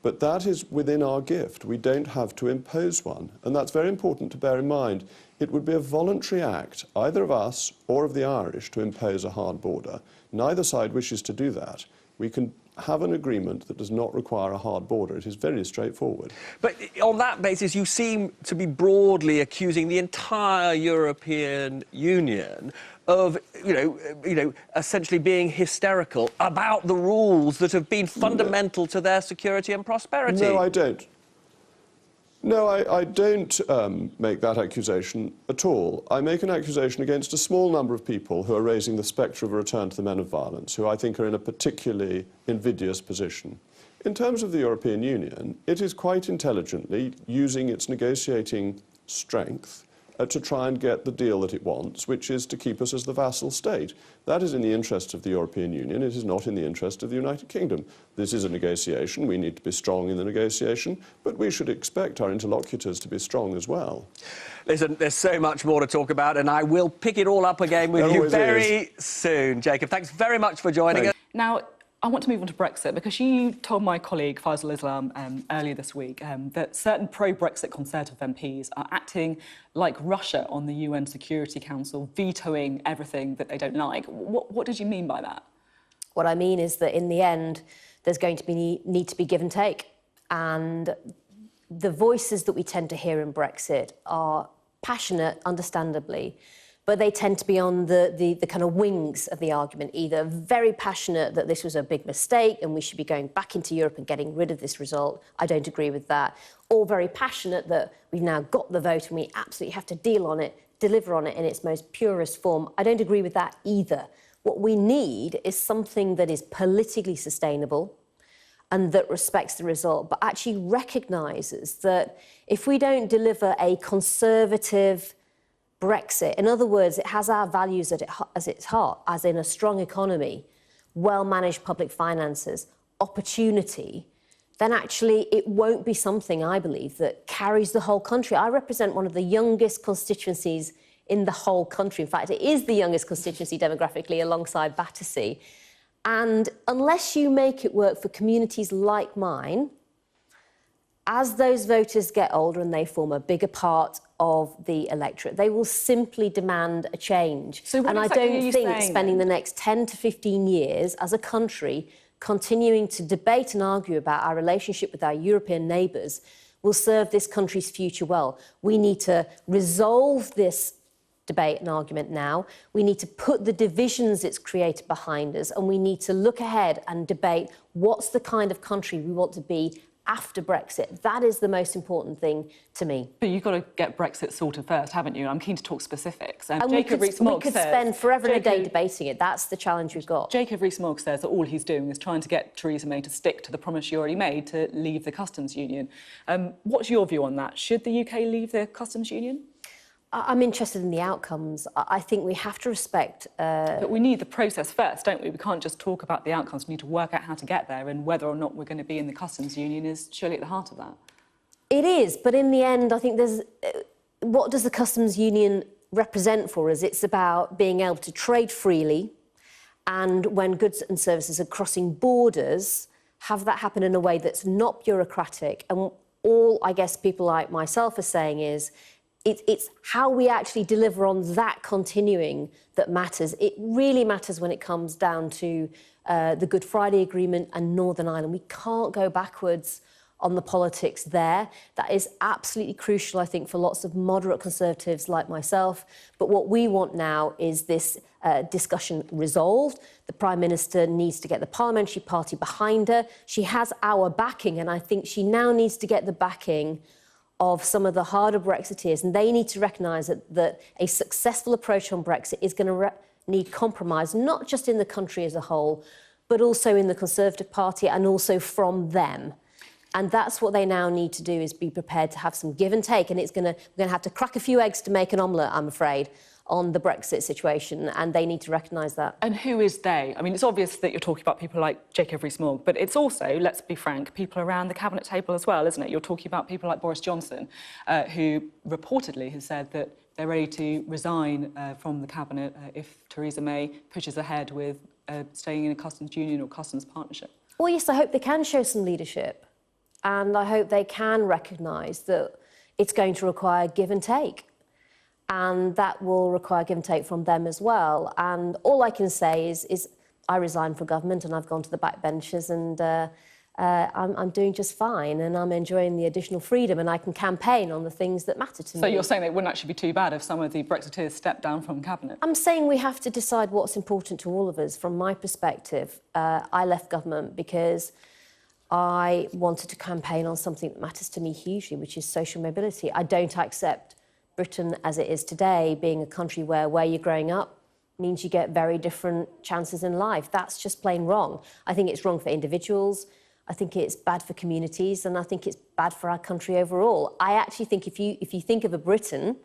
But that is within our gift. We don't have to impose one. And that's very important to bear in mind. It would be a voluntary act, either of us or of the Irish, to impose a hard border. Neither side wishes to do that. We can have an agreement that does not require a hard border. It is very straightforward. But on that basis, you seem to be broadly accusing the entire European Union of, essentially being hysterical about the rules that have been fundamental to their security and prosperity. No, I don't. No, I don't make that accusation at all. I make an accusation against a small number of people who are raising the spectre of a return to the men of violence, who I think are in a particularly invidious position. In terms of the European Union, it is quite intelligently using its negotiating strength to try and get the deal that it wants, which is to keep us as the vassal state. That is in the interest of the European Union. It is not in the interest of the United Kingdom. This is a negotiation. We need to be strong in the negotiation, but we should expect our interlocutors to be strong as well. Listen, there's so much more to talk about, and I will pick it all up again with you very soon. Jacob, thanks very much for joining us. Now, I want to move on to Brexit, because you told my colleague Faisal Islam earlier this week that certain pro-Brexit Conservative MPs are acting like Russia on the UN Security Council, vetoing everything that they don't like. What did you mean by that? What I mean is that in the end, there's going to be need to be give and take. And the voices that we tend to hear in Brexit are passionate, understandably, but they tend to be on the kind of wings of the argument, either very passionate that this was a big mistake and we should be going back into Europe and getting rid of this result. I don't agree with that. Or very passionate that we've now got the vote and we absolutely have to deal on it, deliver on it in its most purest form. I don't agree with that either. What we need is something that is politically sustainable and that respects the result, but actually recognises that if we don't deliver a conservative Brexit, in other words, it has our values as its heart, as in a strong economy, well-managed public finances, opportunity, then actually it won't be something, I believe, that carries the whole country. I represent one of the youngest constituencies in the whole country. In fact, it is the youngest constituency demographically alongside Battersea. And unless you make it work for communities like mine, as those voters get older and they form a bigger part of the electorate, they will simply demand a change. So and I don't think spending the next 10 to 15 years as a country continuing to debate and argue about our relationship with our European neighbours will serve this country's future well. We need to resolve this debate and argument now. We need to put the divisions it's created behind us, and we need to look ahead and debate what's the kind of country we want to be after Brexit. That is the most important thing to me. But you've got to get Brexit sorted first, haven't you? I'm keen to talk specifics. And we could spend forever and a day debating it. That's the challenge we've got. Jacob Rees-Mogg says that all he's doing is trying to get Theresa May to stick to the promise she already made to leave the customs union. What's your view on that? Should the UK leave the customs union? I'm interested in the outcomes. I think we have to respect... But we need the process first, don't we? We can't just talk about the outcomes. We need to work out how to get there, and whether or not we're going to be in the customs union is surely at the heart of that. It is, but in the end, I think there's... what does the customs union represent for us? It's about being able to trade freely, and when goods and services are crossing borders, have that happen in a way that's not bureaucratic. And all, I guess, people like myself are saying is it's how we actually deliver on that continuing that matters. It really matters when it comes down to the Good Friday Agreement and Northern Ireland. We can't go backwards on the politics there. That is absolutely crucial, I think, for lots of moderate Conservatives like myself. But what we want now is this discussion resolved. The Prime Minister needs to get the parliamentary party behind her. She has our backing, and I think she now needs to get the backing of some of the harder Brexiteers, and they need to recognise that a successful approach on Brexit is going to need compromise, not just in the country as a whole, but also in the Conservative Party and also from them. And that's what they now need to do, is be prepared to have some give and take. And we're going to have to crack a few eggs to make an omelette, I'm afraid, on the Brexit situation, and they need to recognise that. And who is they? I mean, it's obvious that you're talking about people like Jacob Rees-Mogg, but it's also, let's be frank, people around the cabinet table as well, isn't it? You're talking about people like Boris Johnson, who reportedly has said that they're ready to resign from the cabinet if Theresa May pushes ahead with staying in a customs union or customs partnership. Well, yes, I hope they can show some leadership. And I hope they can recognise that it's going to require give and take. And that will require give and take from them as well. And all I can say is I resigned from government and I've gone to the backbenches, and I'm doing just fine, and I'm enjoying the additional freedom, and I can campaign on the things that matter to me. So you're saying that it wouldn't actually be too bad if some of the Brexiteers stepped down from cabinet? I'm saying we have to decide what's important to all of us. From my perspective, I left government because I wanted to campaign on something that matters to me hugely, which is social mobility. I don't accept Britain as it is today, being a country where you're growing up means you get very different chances in life. That's just plain wrong. I think it's wrong for individuals, I think it's bad for communities, and I think it's bad for our country overall. I actually think if you think of a Britain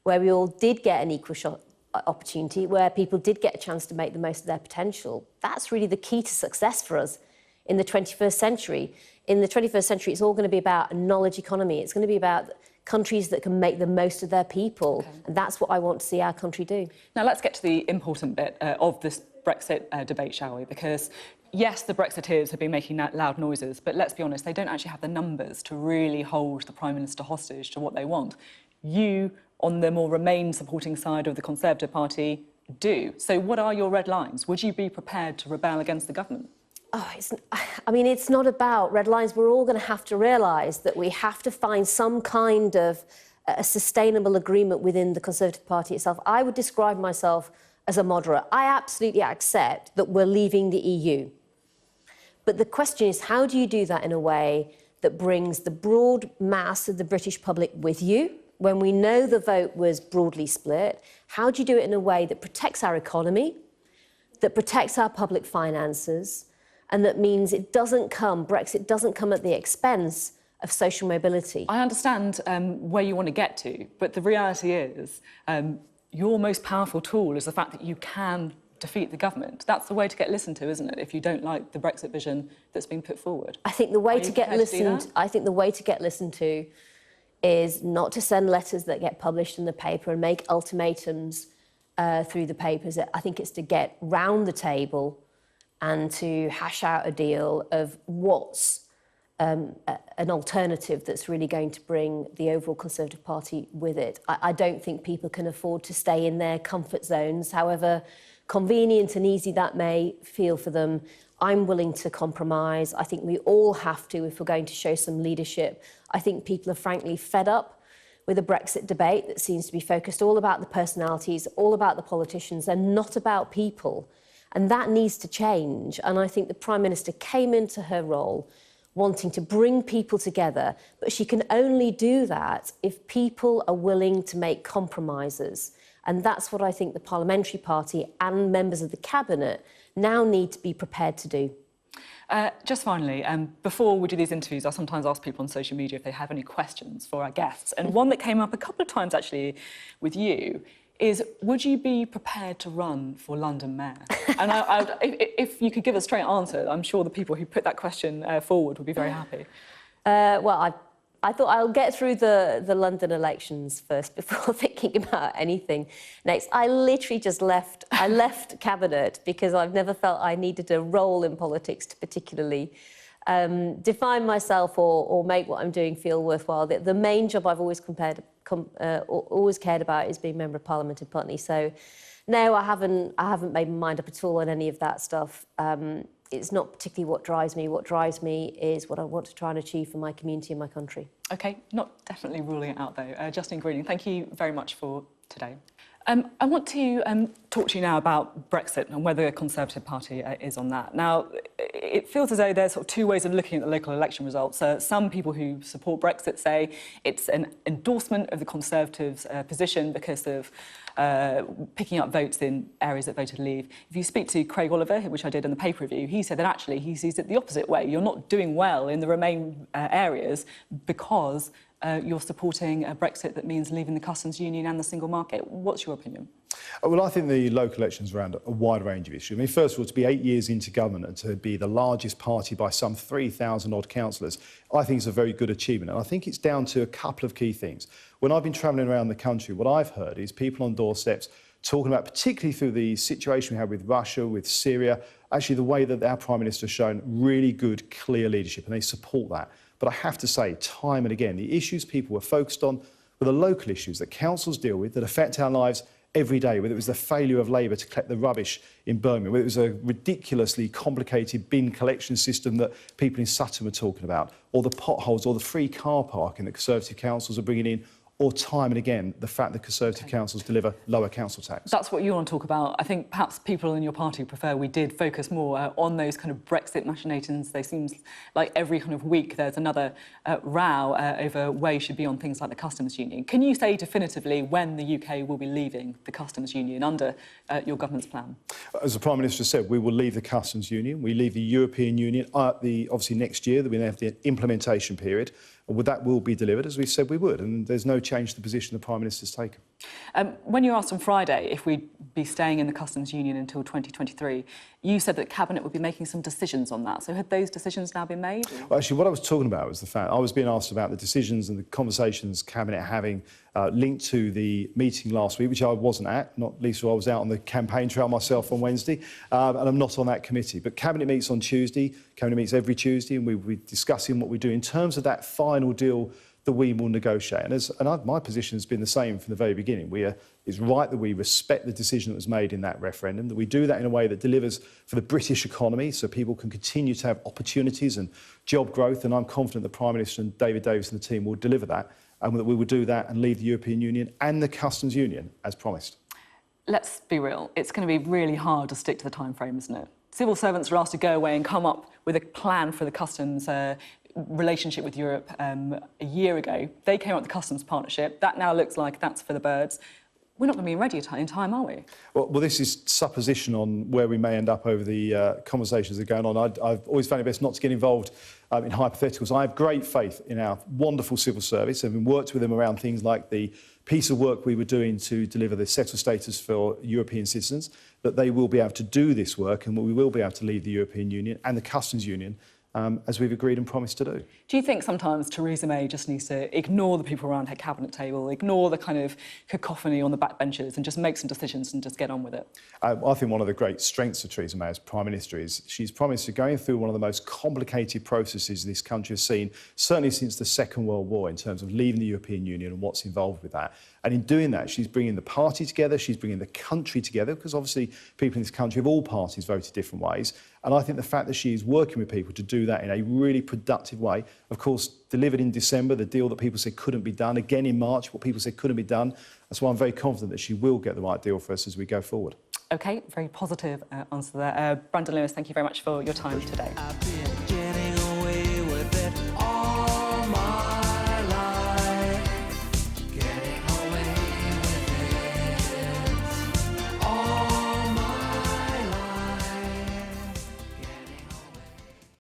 where we all did get an equal opportunity, where people did get a chance to make the most of their potential, that's really the key to success for us in the 21st century. In the 21st century, it's all going to be about a knowledge economy. It's going to be about countries that can make the most of their people. Okay. And that's what I want to see our country do. Now, let's get to the important bit of this Brexit debate, shall we? Because, yes, the Brexiteers have been making loud noises, but let's be honest, they don't actually have the numbers to really hold the Prime Minister hostage to what they want. You, on the more Remain supporting side of the Conservative Party, do. So what are your red lines? Would you be prepared to rebel against the government? Oh, it's not about red lines. We're all going to have to realise that we have to find some kind of a sustainable agreement within the Conservative Party itself. I would describe myself as a moderate. I absolutely accept that we're leaving the EU. But the question is, how do you do that in a way that brings the broad mass of the British public with you? When we know the vote was broadly split, how do you do it in a way that protects our economy, that protects our public finances, and that means Brexit doesn't come at the expense of social mobility? I understand where you want to get to, but the reality is your most powerful tool is the fact that you can defeat the government. That's the way to get listened to, isn't it, if you don't like the Brexit vision that's been put forward? I think the way to get listened to is not to send letters that get published in the paper and make ultimatums through the papers. I think it's to get round the table and to hash out a deal of what's an alternative that's really going to bring the overall Conservative Party with it. I don't think people can afford to stay in their comfort zones, however convenient and easy that may feel for them. I'm willing to compromise. I think we all have to if we're going to show some leadership. I think people are frankly fed up with a Brexit debate that seems to be focused all about the personalities, all about the politicians, and not about people. And that needs to change. And I think the Prime Minister came into her role wanting to bring people together, but she can only do that if people are willing to make compromises. And that's what I think the Parliamentary Party and members of the Cabinet now need to be prepared to do. Just finally, before we do these interviews, I sometimes ask people on social media if they have any questions for our guests. And one that came up a couple of times, actually, with you is, would you be prepared to run for London Mayor? And if you could give a straight answer, I'm sure the people who put that question forward would be very happy. Well, I thought I'll get through the London elections first before thinking about anything next. I literally just left Cabinet because I've never felt I needed a role in politics to particularly define myself or make what I'm doing feel worthwhile. The main job I've always always cared about is being Member of Parliament in Putney. So no, I haven't made my mind up at all on any of that stuff. It's not particularly what drives me. What drives me is what I want to try and achieve for my community and my country. OK, not definitely ruling it out, though. Justine Greening, thank you very much for today. I want to talk to you now about Brexit and where the Conservative Party is on that. Now, it feels as though there's sort of two ways of looking at the local election results. Some people who support Brexit say it's an endorsement of the Conservatives' position because of picking up votes in areas that voted leave. If you speak to Craig Oliver, which I did in the paper review, he said that actually he sees it the opposite way. You're not doing well in the Remain areas because you're supporting a Brexit that means leaving the customs union and the single market. What's your opinion? Well, I think the local elections around a wide range of issues. I mean, first of all, to be 8 years into government and to be the largest party by some 3,000 odd councillors, I think is a very good achievement. And I think it's down to a couple of key things. When I've been travelling around the country, what I've heard is people on doorsteps talking about, particularly through the situation we have with Russia, with Syria, actually the way that our Prime Minister has shown really good, clear leadership, and they support that. But I have to say, time and again, the issues people were focused on were the local issues that councils deal with that affect our lives every day, whether it was the failure of Labour to collect the rubbish in Birmingham, whether it was a ridiculously complicated bin collection system that people in Sutton were talking about, or the potholes or the free car parking that Conservative councils are bringing in, or time and again, the fact that Conservative councils deliver lower council tax. That's what you want to talk about. I think perhaps people in your party prefer we did focus more on those kind of Brexit machinations. They seem like every kind of week there's another row over where you should be on things like the customs union. Can you say definitively when the UK will be leaving the customs union under your government's plan? As the Prime Minister said, we will leave the customs union. We leave the European Union obviously next year. We'll have the implementation period. That will be delivered, as we said we would, and there's no change to the position the Prime Minister's taken. When you asked on Friday if we'd be staying in the customs union until 2023, you said that Cabinet would be making some decisions on that. So had those decisions now been made? Well, actually, what I was talking about was the fact I was being asked about the decisions and the conversations Cabinet are having linked to the meeting last week, which I wasn't at, not least I was out on the campaign trail myself on Wednesday, and I'm not on that committee. But Cabinet meets on Tuesday. Cabinet meets every Tuesday, and we'll be discussing what we do in terms of that final deal that we will negotiate. My position has been the same from the very beginning. It's right that we respect the decision that was made in that referendum, that we do that in a way that delivers for the British economy so people can continue to have opportunities and job growth, and I'm confident the Prime Minister and David Davis and the team will deliver that, and that we will do that and leave the European Union and the customs union as promised. Let's be real, it's going to be really hard to stick to the time frame, isn't it? Civil servants are asked to go away and come up with a plan for the customs relationship with Europe a year ago. They came up with the customs partnership. That now looks like that's for the birds. We're not going to be ready in time, are we? Well, this is supposition on where we may end up over the conversations that are going on. I've always found it best not to get involved in hypotheticals. I have great faith in our wonderful civil service. I've worked with them around things like the piece of work we were doing to deliver the settled status for European citizens, that they will be able to do this work and we will be able to leave the European Union and the customs union as we've agreed and promised to do. Do you think sometimes Theresa May just needs to ignore the people around her cabinet table, ignore the kind of cacophony on the backbenches and just make some decisions and just get on with it? I think one of the great strengths of Theresa May as Prime Minister is she's promised to going through one of the most complicated processes this country has seen, certainly since the Second World War, in terms of leaving the European Union and what's involved with that. And in doing that, she's bringing the party together, she's bringing the country together, because obviously people in this country of all parties voted different ways. And I think the fact that she is working with people to do that in a really productive way, of course, delivered in December, the deal that people said couldn't be done, again in March, what people said couldn't be done. That's why I'm very confident that she will get the right deal for us as we go forward. OK, very positive answer there. Brandon Lewis, thank you very much for your time today.